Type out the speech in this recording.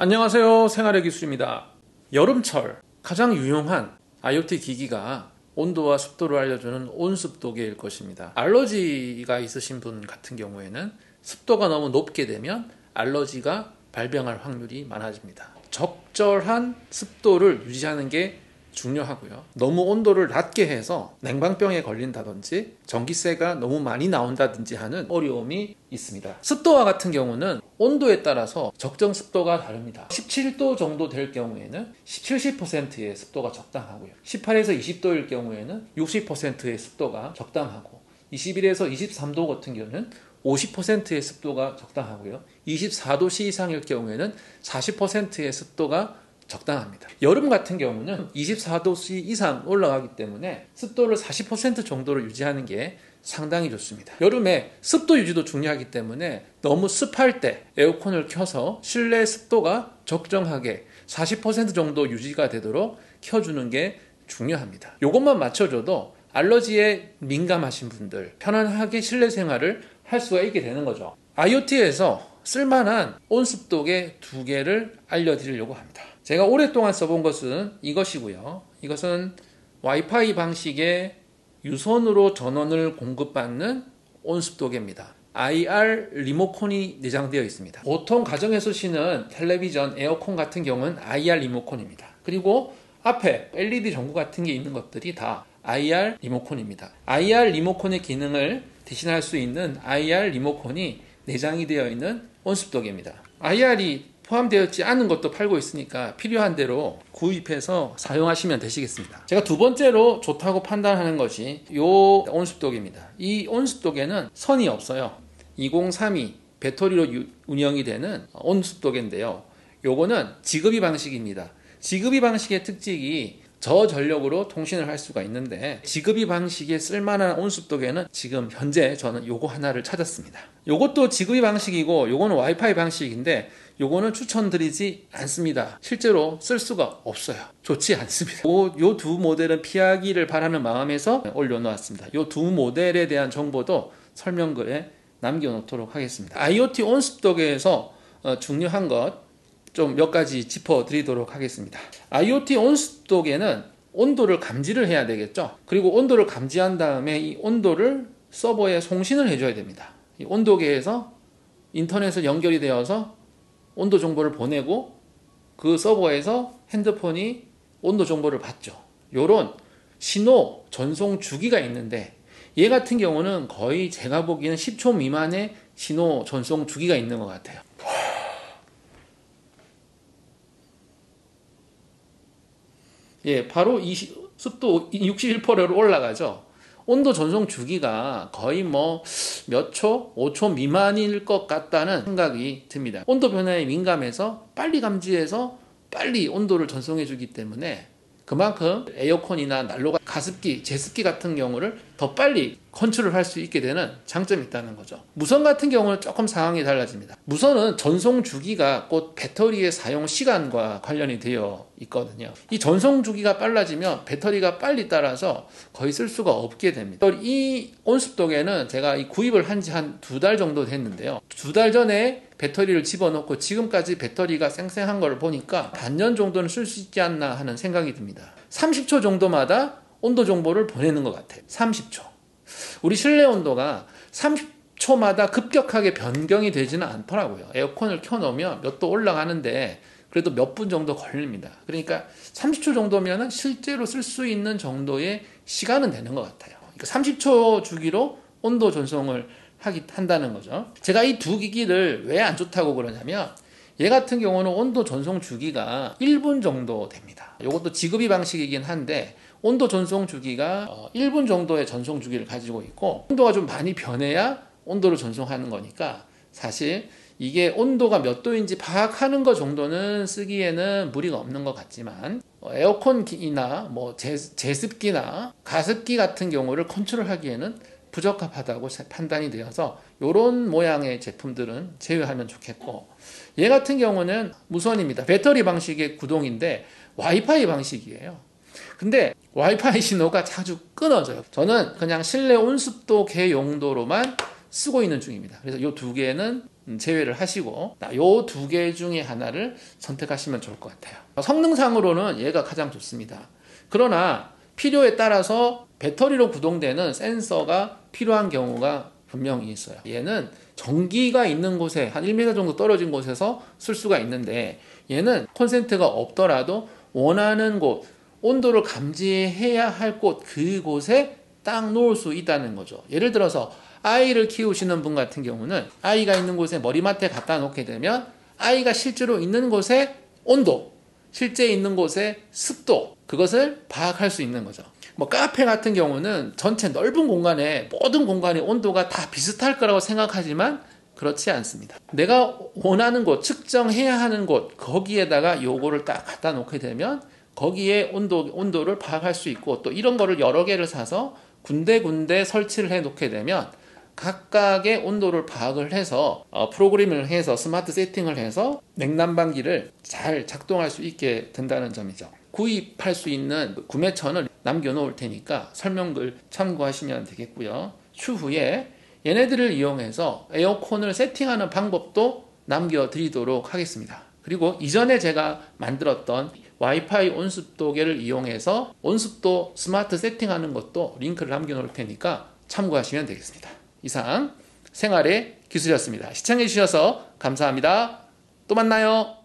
안녕하세요. 생활의 기술입니다. 여름철 가장 유용한 IoT 기기가 온도와 습도를 알려주는 온습도계일 것입니다. 알러지가 있으신 분 같은 경우에는 습도가 너무 높게 되면 알러지가 발병할 확률이 많아집니다. 적절한 습도를 유지하는 게 중요하고요. 너무 온도를 낮게 해서 냉방병에 걸린다든지 전기세가 너무 많이 나온다든지 하는 어려움이 있습니다. 습도와 같은 경우는 온도에 따라서 적정 습도가 다릅니다. 17도 정도 될 경우에는 70%의 습도가 적당하고요. 18에서 20도일 경우에는 60%의 습도가 적당하고 21에서 23도 같은 경우는 50%의 습도가 적당하고요. 24도씨 이상일 경우에는 40%의 습도가 적당합니다. 여름 같은 경우는 24도씨 이상 올라가기 때문에 습도를 40% 정도로 유지하는 게 상당히 좋습니다. 여름에 습도 유지도 중요하기 때문에 너무 습할 때 에어컨을 켜서 실내 습도가 적정하게 40% 정도 유지가 되도록 켜주는 게 중요합니다. 이것만 맞춰줘도 알러지에 민감하신 분들 편안하게 실내 생활을 할 수가 있게 되는 거죠. IoT에서 쓸만한 온습도계 2개를 알려드리려고 합니다. 제가 오랫동안 써본 것은 이것이고요. 이것은 와이파이 방식의 유선으로 전원을 공급받는 온습도계입니다. IR 리모컨이 내장되어 있습니다. 보통 가정에 쓰시는 텔레비전, 에어컨 같은 경우는 IR 리모컨입니다. 그리고 앞에 LED 전구 같은 게 있는 것들이 다 IR 리모컨입니다. IR 리모컨의 기능을 대신할 수 있는 IR 리모컨이 내장이 되어 있는 온습도계입니다. IR이 포함되어 있지 않은 것도 팔고 있으니까 필요한 대로 구입해서 사용하시면 되시겠습니다. 제가 두 번째로 좋다고 판단하는 것이 이 온습도계입니다. 이 온습도계는 선이 없어요. 2032 배터리로 운영이 되는 온습도계인데요. 요거는 지급이 방식입니다. 지급이 방식의 특징이 저전력으로 통신을 할 수가 있는데 지급이 방식에 쓸만한 온습도계는 지금 현재 저는 요거 하나를 찾았습니다. 요것도 지급이 방식이고 요거는 와이파이 방식인데 요거는 추천드리지 않습니다. 실제로 쓸 수가 없어요. 좋지 않습니다. 요 두 모델은 피하기를 바라는 마음에서 올려놓았습니다. 요 두 모델에 대한 정보도 설명글에 남겨놓도록 하겠습니다. IoT 온습도계에서 중요한 것 좀 몇 가지 짚어드리도록 하겠습니다. IoT 온습도계는 온도를 감지를 해야 되겠죠. 그리고 온도를 감지한 다음에 이 온도를 서버에 송신을 해줘야 됩니다. 이 온도계에서 인터넷에 연결이 되어서 온도 정보를 보내고 그 서버에서 핸드폰이 온도 정보를 받죠. 요런 신호 전송 주기가 있는데 얘 같은 경우는 거의 제가 보기에는 10초 미만의 신호 전송 주기가 있는 것 같아요. 예, 바로 습도 61%로 올라가죠. 온도 전송 주기가 거의 몇 초, 5초 미만일 것 같다는 생각이 듭니다. 온도 변화에 민감해서 빨리 감지해서 빨리 온도를 전송해 주기 때문에 그만큼 에어컨이나 난로가 가습기, 제습기 같은 경우를 더 빨리 컨트롤 할 수 있게 되는 장점이 있다는 거죠. 무선 같은 경우는 조금 상황이 달라집니다. 무선은 전송 주기가 곧 배터리의 사용 시간과 관련이 되어 있거든요. 이 전송 주기가 빨라지면 배터리가 빨리 따라서 거의 쓸 수가 없게 됩니다. 이 온습도계는 제가 이 구입을 한 지 한 2달 정도 됐는데요. 2달 전에 배터리를 집어넣고 지금까지 배터리가 쌩쌩한 걸 보니까 반년 정도는 쓸 수 있지 않나 하는 생각이 듭니다. 30초 정도마다 온도 정보를 보내는 것 같아요. 30초. 우리 실내 온도가 30초마다 급격하게 변경이 되지는 않더라고요. 에어컨을 켜놓으면 몇 도 올라가는데 그래도 몇 분 정도 걸립니다. 그러니까 30초 정도면 실제로 쓸 수 있는 정도의 시간은 되는 것 같아요. 그러니까 30초 주기로 온도 전송을 한다는 거죠. 제가 이 두 기기를 왜 안 좋다고 그러냐면 얘 같은 경우는 온도 전송 주기가 1분 정도 됩니다. 이것도 지급이 방식이긴 한데 온도 전송 주기가 1분 정도의 전송 주기를 가지고 있고 온도가 좀 많이 변해야 온도를 전송하는 거니까 사실 이게 온도가 몇 도인지 파악하는 것 정도는 쓰기에는 무리가 없는 것 같지만 에어컨이나 제습기나 가습기 같은 경우를 컨트롤하기에는 부적합하다고 판단이 되어서 이런 모양의 제품들은 제외하면 좋겠고 얘 같은 경우는 무선입니다. 배터리 방식의 구동인데 와이파이 방식이에요. 근데 와이파이 신호가 자주 끊어져요. 저는 그냥 실내 온습도계 용도로만 쓰고 있는 중입니다. 그래서 이 두 개는 제외를 하시고 요 두 개 중에 하나를 선택하시면 좋을 것 같아요. 성능상으로는 얘가 가장 좋습니다. 그러나 필요에 따라서 배터리로 구동되는 센서가 필요한 경우가 분명히 있어요. 얘는 전기가 있는 곳에 한 1m 정도 떨어진 곳에서 쓸 수가 있는데, 얘는 콘센트가 없더라도 원하는 곳, 온도를 감지해야 할 곳, 그곳에 딱 놓을 수 있다는 거죠. 예를 들어서 아이를 키우시는 분 같은 경우는 아이가 있는 곳에 머리맡에 갖다 놓게 되면 아이가 실제로 있는 곳의 온도, 실제 있는 곳의 습도, 그것을 파악할 수 있는 거죠. 뭐 카페 같은 경우는 전체 넓은 공간에 모든 공간의 온도가 다 비슷할 거라고 생각하지만 그렇지 않습니다. 내가 원하는 곳, 측정해야 하는 곳, 거기에다가 요거를 딱 갖다 놓게 되면 거기에 온도를 파악할 수 있고, 또 이런 거를 여러 개를 사서 군데군데 설치를 해 놓게 되면 각각의 온도를 파악을 해서 프로그램을 해서 스마트 세팅을 해서 냉난방기를 잘 작동할 수 있게 된다는 점이죠. 구입할 수 있는 구매처는 남겨놓을 테니까 설명글 참고하시면 되겠고요. 추후에 얘네들을 이용해서 에어컨을 세팅하는 방법도 남겨드리도록 하겠습니다. 그리고 이전에 제가 만들었던 와이파이 온습도계를 이용해서 온습도 스마트 세팅하는 것도 링크를 남겨놓을 테니까 참고하시면 되겠습니다. 이상 생활의 기술이었습니다. 시청해주셔서 감사합니다. 또 만나요.